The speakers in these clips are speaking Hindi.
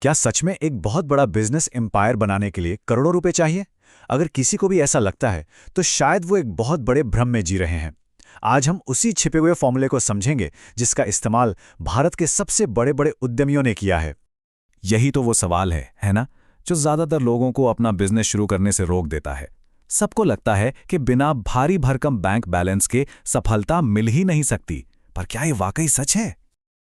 क्या सच में एक बहुत बड़ा बिजनेस एम्पायर बनाने के लिए करोड़ों रुपए चाहिए? अगर किसी को भी ऐसा लगता है, तो शायद वो एक बहुत बड़े भ्रम में जी रहे हैं। आज हम उसी छिपे हुए फॉर्मूले को समझेंगे, जिसका इस्तेमाल भारत के सबसे बड़े-बड़े उद्यमियों ने किया है। यही तो वो सवाल है ना? जो ज्यादातर लोगों को अपना बिजनेस शुरू करने से रोक देता है। सबको लगता है कि बिना भारी भरकम बैंक बैलेंस के सफलता मिल ही नहीं सकती। पर क्या ये वाकई सच है?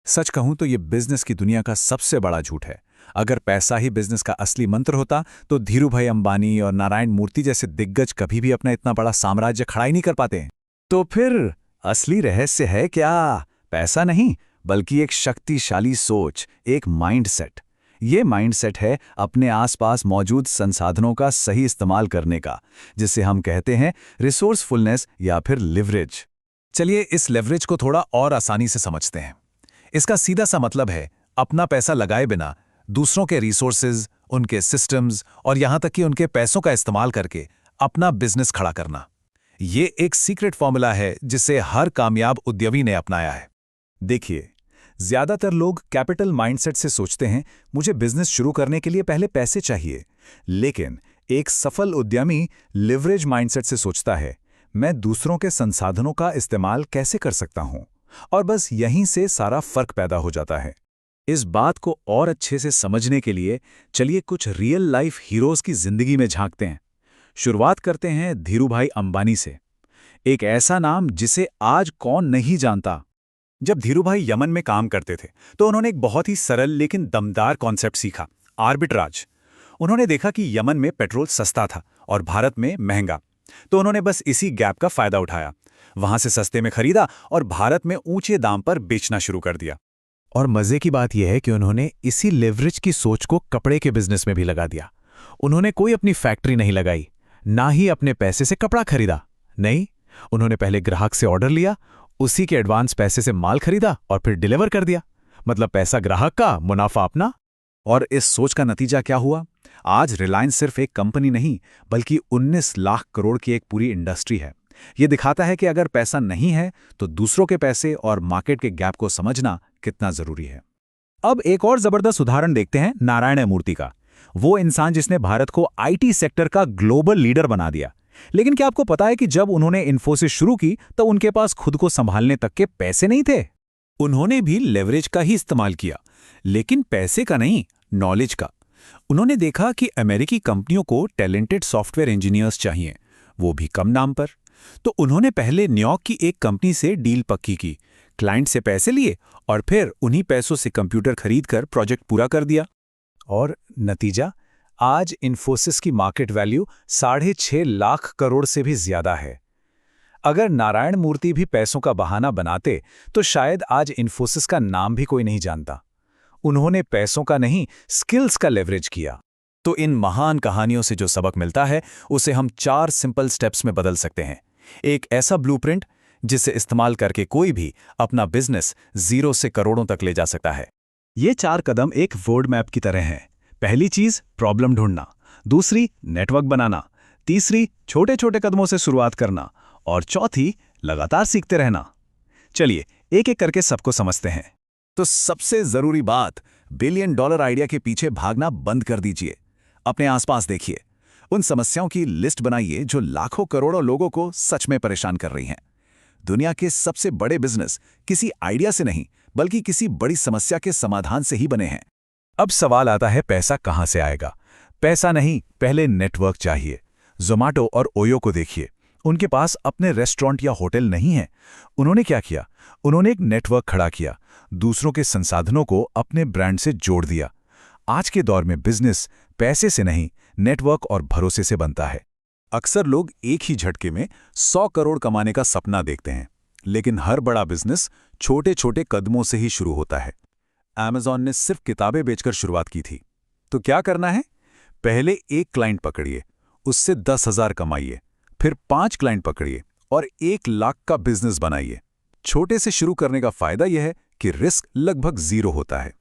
सच कहूं तो ये बिजनेस की दुनिया का सबसे बड़ा झूठ है। अगर पैसा ही बिजनेस का असली मंत्र होता, तो धीरूभाई अंबानी और नारायण मूर्ति जैसे दिग्गज कभी भी अपना इतना बड़ा साम्राज्य खड़ा ही नहीं कर पाते। तो फिर असली रहस्य है क्या? पैसा नहीं, बल्कि एक शक्तिशाली सोच, एक माइंडसेट। ये माइंडसेट है अपने आसपास मौजूद संसाधनों का सही इस्तेमाल करने का, जिसे हम कहते हैं रिसोर्सफुलनेस या फिर लिवरेज। चलिए इस लेवरेज को थोड़ा और आसानी से समझते हैं। इसका सीधा सा मतलब है अपना पैसा लगाए बिना दूसरों के रिसोर्सेज, उनके सिस्टम्स और यहां तक कि उनके पैसों का इस्तेमाल करके अपना बिजनेस खड़ा करना। ये एक सीक्रेट फॉर्मूला है जिसे हर कामयाब उद्यमी ने अपनाया है। देखिए, ज्यादातर लोग कैपिटल माइंडसेट से सोचते हैं, मुझे बिजनेस शुरू करने के लिए पहले पैसे चाहिए। लेकिन एक सफल उद्यमी लिवरेज माइंडसेट से सोचता है, मैं दूसरों के संसाधनों का इस्तेमाल कैसे कर सकता हूं। और बस यहीं से सारा फर्क पैदा हो जाता है। इस बात को और अच्छे से समझने के लिए चलिए कुछ रियल लाइफ हीरोज की जिंदगी में झांकते हैं। शुरुआत करते हैं धीरूभाई अंबानी से। एक ऐसा नाम जिसे आज कौन नहीं जानता। जब धीरूभाई यमन में काम करते थे, तो उन्होंने एक बहुत ही सरल लेकिन दमदार कॉन्सेप्ट सीखा, आर्बिट्राज। उन्होंने देखा कि यमन में पेट्रोल सस्ता था और भारत में महंगा। तो उन्होंने बस इसी गैप का फायदा उठाया, वहां से सस्ते में खरीदा और भारत में ऊंचे दाम पर बेचना शुरू कर दिया। और मजे की बात यह है कि उन्होंने इसी लेवरेज की सोच को कपड़े के बिजनेस में भी लगा दिया। उन्होंने कोई अपनी फैक्ट्री नहीं लगाई, ना ही अपने पैसे से कपड़ा खरीदा। नहीं, उन्होंने पहले ग्राहक से ऑर्डर लिया, उसी के एडवांस पैसे से माल खरीदा और फिर डिलीवर कर दिया। मतलब पैसा ग्राहक का, मुनाफा अपना। और इस सोच का नतीजा क्या हुआ? आज रिलायंस सिर्फ एक कंपनी नहीं, बल्कि 19 लाख करोड़ की एक पूरी इंडस्ट्री है। ये दिखाता है कि अगर पैसा नहीं है, तो दूसरों के पैसे और मार्केट के गैप को समझना कितना जरूरी है। अब एक और जबरदस्त उदाहरण देखते हैं नारायण मूर्ति का। वो इंसान जिसने भारत को आईटी सेक्टर का ग्लोबल लीडर बना दिया। लेकिन क्या आपको पता है कि जब उन्होंने इन्फोसिस शुरू की, तो उनके पास खुद को संभालने तक के पैसे नहीं थे। उन्होंने भी लेवरेज का ही इस्तेमाल किया, लेकिन पैसे का नहीं, नॉलेज का। उन्होंने देखा कि अमेरिकी कंपनियों को टैलेंटेड सॉफ्टवेयर इंजीनियर्स चाहिए, वो भी कम नाम पर। तो उन्होंने पहले न्यूयॉर्क की एक कंपनी से डील पक्की की, क्लाइंट से पैसे लिए और फिर उन्हीं पैसों से कंप्यूटर खरीदकर प्रोजेक्ट पूरा कर दिया। और नतीजा, आज इन्फोसिस की मार्केट वैल्यू 6.5 लाख करोड़ से भी ज्यादा है। अगर नारायण मूर्ति भी पैसों का बहाना बनाते, तो शायद आज इन्फोसिस का नाम भी कोई नहीं जानता। उन्होंने पैसों का नहीं, स्किल्स का लेवरेज किया। तो इन महान कहानियों से जो सबक मिलता है, उसे हम 4 सिंपल स्टेप्स में बदल सकते हैं। एक ऐसा ब्लूप्रिंट जिसे इस्तेमाल करके कोई भी अपना बिजनेस 0 से करोड़ों तक ले जा सकता है। ये 4 कदम एक रोड मैप की तरह हैं। पहली चीज, प्रॉब्लम ढूंढना। दूसरी, नेटवर्क बनाना। तीसरी, छोटे छोटे कदमों से शुरुआत करना। और चौथी, लगातार सीखते रहना। चलिए एक एक करके सबको समझते हैं। तो सबसे जरूरी बात, $1 बिलियन आइडिया के पीछे भागना बंद कर दीजिए। अपने आसपास देखिए, उन समस्याओं की लिस्ट बनाइए जो लाखों करोड़ों लोगों को सच में परेशान कर रही हैं। दुनिया के सबसे बड़े बिजनेस किसी आइडिया से नहीं, बल्कि किसी बड़ी समस्या के समाधान से ही बने हैं। अब सवाल आता है, पैसा कहां से आएगा? पैसा नहीं, पहले नेटवर्क चाहिए। ज़ोमैटो और ओयो को देखिए, उनके पास अपने रेस्टोरेंट या होटल नहीं है। उन्होंने क्या किया? उन्होंने एक नेटवर्क खड़ा किया, दूसरों के संसाधनों को अपने ब्रांड से जोड़ दिया। आज के दौर में बिजनेस पैसे से नहीं, नेटवर्क और भरोसे से बनता है। अक्सर लोग एक ही झटके में 100 करोड़ कमाने का सपना देखते हैं, लेकिन हर बड़ा बिजनेस छोटे छोटे कदमों से ही शुरू होता है। Amazon ने सिर्फ किताबें बेचकर शुरुआत की थी। तो क्या करना है? पहले एक क्लाइंट पकड़िए, उससे 10,000 कमाइए, फिर 5 क्लाइंट पकड़िए और 1 लाख का बिजनेस बनाइए। छोटे से शुरू करने का फायदा यह है कि रिस्क लगभग 0 होता है।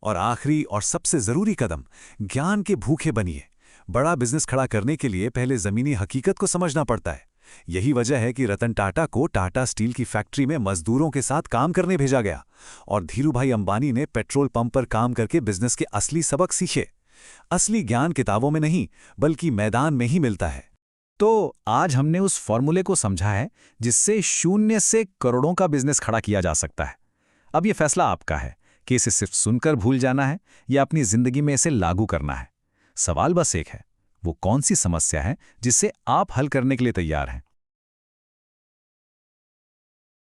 और आखिरी और सबसे जरूरी कदम, ज्ञान के भूखे बनिए। बड़ा बिजनेस खड़ा करने के लिए पहले जमीनी हकीकत को समझना पड़ता है। यही वजह है कि रतन टाटा को टाटा स्टील की फैक्ट्री में मजदूरों के साथ काम करने भेजा गया और धीरूभाई अंबानी ने पेट्रोल पंप पर काम करके बिजनेस के असली सबक सीखे। असली ज्ञान किताबों में नहीं, बल्कि मैदान में ही मिलता है। तो आज हमने उस फॉर्मूले को समझा है जिससे शून्य से करोड़ों का बिजनेस खड़ा किया जा सकता है। अब ये फैसला आपका है कि इसे सिर्फ सुनकर भूल जाना है या अपनी जिंदगी में इसे लागू करना है। सवाल बस एक है, वो कौन सी समस्या है जिसे आप हल करने के लिए तैयार हैं।